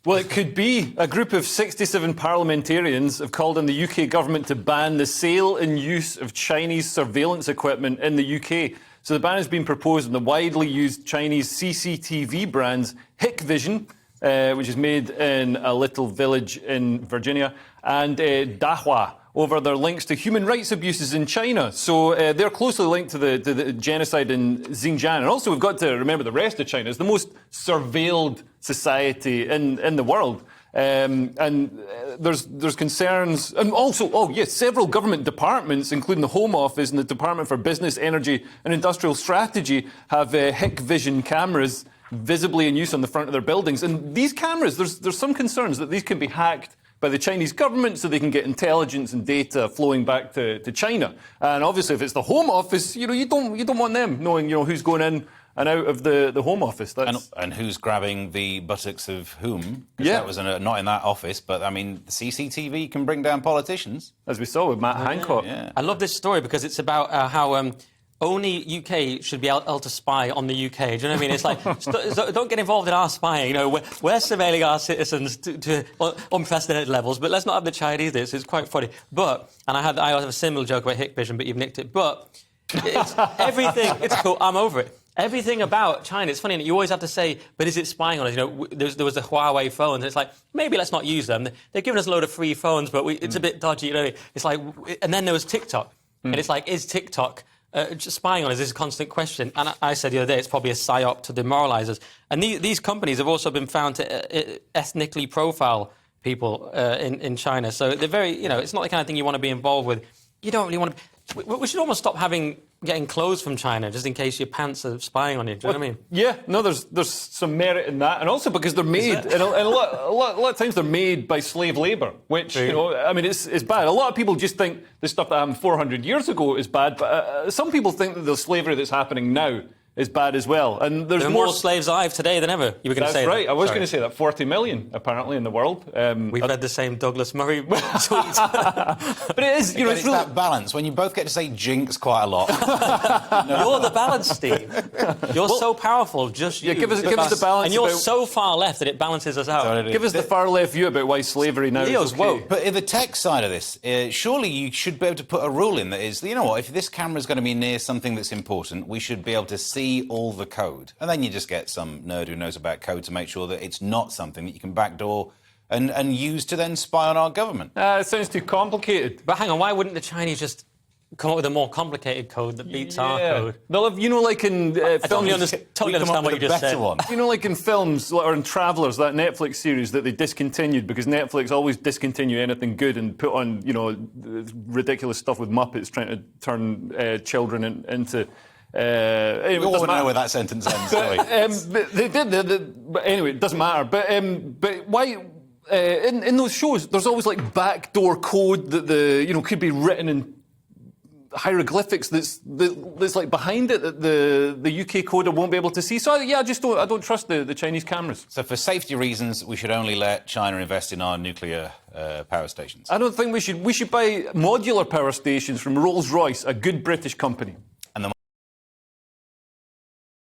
Well, it could be. A group of 67 parliamentarians have called on the UK government to ban the sale and use of Chinese surveillance equipment in the UK. So the ban has been proposed on the widely used Chinese CCTV brands Hikvision, which is made in a little village in Virginia, and Dahua, over their links to human rights abuses in China. So they're closely linked to the genocide in Xinjiang. And also we've got to remember the rest of China is the most surveilled society in the world. And there's concerns, and also, several government departments, including the Home Office and the Department for Business, Energy and Industrial Strategy, have Hikvision cameras visibly in use on the front of their buildings. And these cameras, there's some concerns that these can be hacked by the Chinese government so they can get intelligence and data flowing back to China. And obviously, if it's the Home Office, you don't want them knowing, who's going in and out of the Home Office. And who's grabbing the buttocks of whom? Yeah. That was not in that office, but, I mean, the CCTV can bring down politicians. As we saw with Matt Hancock. Yeah. I love this story because it's about how only UK should be able to spy on the UK. Do you know what I mean? It's like, don't get involved in our spying. We're surveilling our citizens to unprecedented levels, but let's not have the Chinese this. It's quite funny. But, and I have a similar joke about Hikvision, but you've nicked it. But it's everything, it's cool, I'm over it. Everything about China, it's funny, you always have to say, but is it spying on us? There was the Huawei phones, and it's like, maybe let's not use them. They're giving us a load of free phones, but it's a bit dodgy. It's like, and then there was TikTok, and it's like, is TikTok just spying on us? This is a constant question. And I said the other day, it's probably a psyop to demoralise us. And these companies have also been found to ethnically profile people in China. So they're very, it's not the kind of thing you want to be involved with. You don't really want to. We should almost stop getting clothes from China just in case your pants are spying on you. Do you know what I mean? Yeah, no, there's some merit in that, and also because they're made, and a lot of times they're made by slave labour, which it's bad. A lot of people just think the stuff that happened 400 years ago is bad, but some people think that the slavery that's happening now is bad as well. And there are more slaves alive today than ever. You were going to say that's right. that. I was going to say that 40 million apparently in the world. We've read the same Douglas Murray tweet. But it is, it's really that balance when you both get to say jinx quite a lot. You're the balance, Steve. You're so powerful. Just you. Yeah, give us the balance. And you're so far left that it balances us out. Give us the far left view about why slavery now is okay. Woke. But in the tech side of this, surely you should be able to put a rule in that is, if this camera is going to be near something that's important, we should be able to see all the code. And then you just get some nerd who knows about code to make sure that it's not something that you can backdoor and use to then spy on our government. It sounds too complicated. But hang on, why wouldn't the Chinese just come up with a more complicated code that beats our code? They'll have, like in films... I totally understand what you just said. One. Like in films or in Travellers, that Netflix series that they discontinued because Netflix always discontinue anything good and put on, ridiculous stuff with Muppets trying to turn children into... we all know where that sentence ends. Sorry. They did. But anyway, it doesn't matter. But why? In those shows, there's always like backdoor code that could be written in hieroglyphics that's like behind it that the UK coder won't be able to see. So I don't trust the Chinese cameras. So for safety reasons, we should only let China invest in our nuclear power stations. I don't think we should. We should buy modular power stations from Rolls-Royce, a good British company.